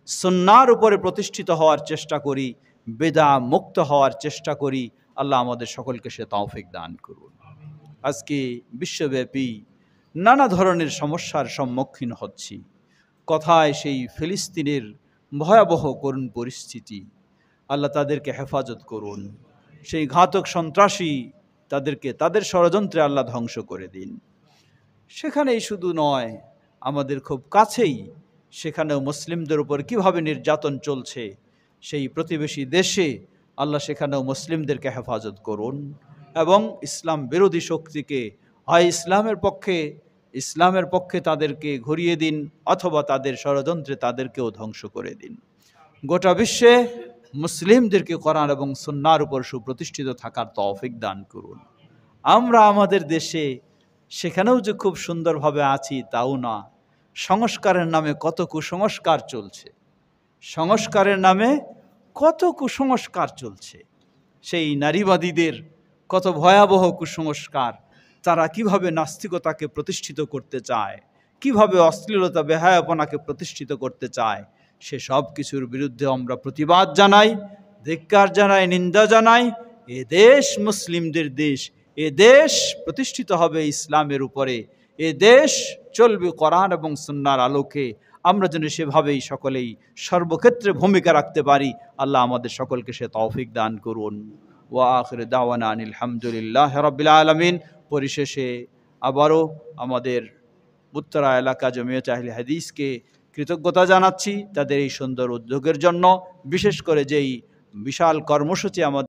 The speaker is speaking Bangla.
সুন্নাহর উপরে প্রতিষ্ঠিত হওয়ার চেষ্টা করি, বেদা মুক্ত হওয়ার চেষ্টা করি। আল্লাহ আমাদের সকলকে সে তৌফিক দান করুন। আজকে বিশ্বব্যাপী নানা ধরনের সমস্যার সম্মুখীন হচ্ছি। কথায় সেই ফিলিস্তিনের ভয়াবহ করুণ পরিস্থিতি, আল্লাহ তাদেরকে হেফাজত করুন। সেই ঘাতক সন্ত্রাসী তাদেরকে তাদের ষড়যন্ত্রে আল্লাহ ধ্বংস করে দিন। সেখানেই শুধু নয়, আমাদের খুব কাছেই সেখানেও মুসলিমদের উপর কীভাবে নির্যাতন চলছে, সেই প্রতিবেশী দেশে আল্লাহ সেখানেও মুসলিমদেরকে হেফাজত করুন এবং ইসলাম বিরোধী শক্তিকে হয় ইসলামের পক্ষে তাদেরকে ঘুরিয়ে দিন, অথবা তাদের ষড়যন্ত্রে তাদেরকেও ধ্বংস করে দিন। গোটা বিশ্বে মুসলিমদেরকে কোরআন এবং সুন্নাহর উপর সুপ্রতিষ্ঠিত থাকার তৌফিক দান করুন। আমরা আমাদের দেশে সেখানেও যে খুব সুন্দরভাবে আছি তাও না, সংস্কারের নামে কত কুসংস্কার চলছে, সংস্কারের নামে কত কুসংস্কার চলছে। সেই নারীবাদীদের কত ভয়াবহ কুসংস্কার, তারা কিভাবে নাস্তিকতাকে প্রতিষ্ঠিত করতে চায়, কিভাবে অশ্লীলতা বেহায়াপনাকে প্রতিষ্ঠিত করতে চায়, সে সব কিছুর বিরুদ্ধে আমরা প্রতিবাদ জানাই, ধিক্কার জানাই, নিন্দা জানাই। এ দেশ মুসলিমদের দেশ, এ দেশ প্রতিষ্ঠিত হবে ইসলামের উপরে, এ দেশ চলবে কোরআন এবং সুন্নাহর আলোকে। আমরা যেন সেভাবেই সকলেই সর্বক্ষেত্রে ভূমিকা রাখতে পারি। আল্লাহ আমাদের সকলকে সে তৌফিক দান করুন। ওয়া আখির দাওয়ানা আনিল হামদুলিল্লাহি রাব্বিল আলামিন। পরিশেষে আবারও আমাদের উত্তরা এলাকা জমিয়ত আহলে হাদিসকে কৃতজ্ঞতা জানাচ্ছি তাদের এই সুন্দর উদ্যোগের জন্য, বিশেষ করে যেই বিশাল কর্মসূচি আমাদের